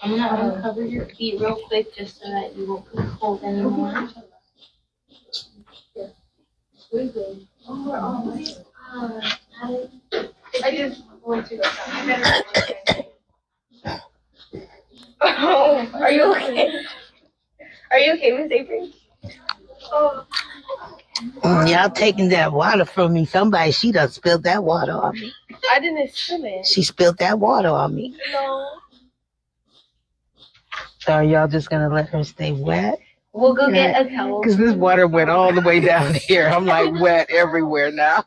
I'm gonna uncover your feet real quick just so that you won't be cold anymore. I just want to go. Oh, are you okay? Are you okay, Miss Avery? Oh. Y'all taking that water from me. Somebody, she done spilled that water on me. I didn't spill it. She spilled that water on me. No. So are y'all just going to let her stay wet? We'll go get a towel. Because this water went all the way down here. I'm like wet everywhere now.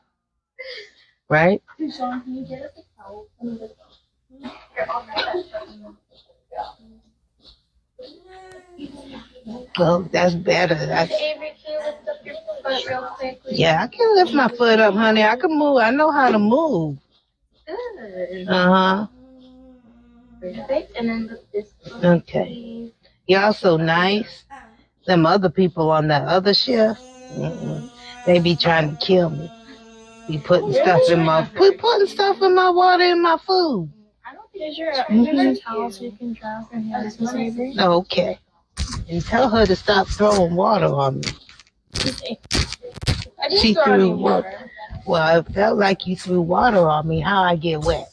Right? Tushan, can you get us a towel? Well, that's better. That's... Avery, can you lift up your foot real quickly? Yeah, I can lift my foot up, honey. I can move. I know how to move. Good. Uh-huh. Perfect. And then lift this foot. Okay. Y'all so nice. Them other people on that other shift, they be trying to kill me. Be putting stuff in my putting stuff in my water and my food. I don't think there's a towel so you can dry off your hands, Miss Avery. Okay. And tell her to stop throwing water on me. She threw water. Well, it felt like you threw water on me. How I get wet?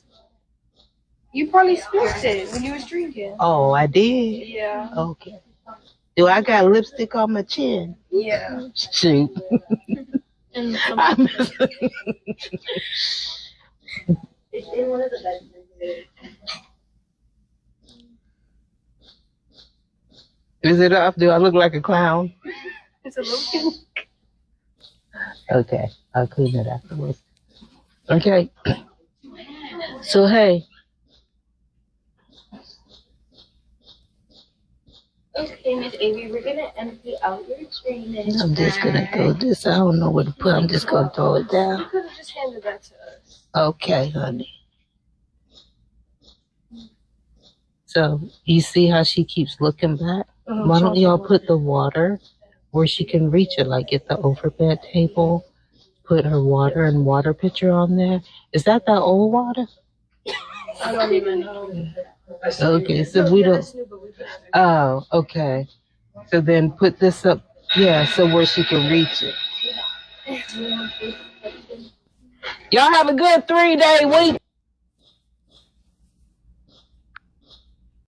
You probably spilled it when you was drinking. Oh, I did? Yeah. Okay. Do I got lipstick on my chin? Yeah. Shoot. And it's in one of the bedrooms. Is it off? Do I look like a clown? It's a little cute. Okay. I'll clean it afterwards. Okay. So, hey. Okay, Miss Avery, we're going to empty out your drainage. I'm just going to go this. I don't know where to put. I'm just going to throw it down. You could have just handed that to us. Okay, honey. So, you see how she keeps looking back? Why don't y'all put the water where she can reach it? Like get the overbed table, put her water and water pitcher on there. Is that the old water? I don't even know. Okay, so we don't. Oh, okay. So then put this up, yeah, so where she can reach it. Y'all have a good 3-day week.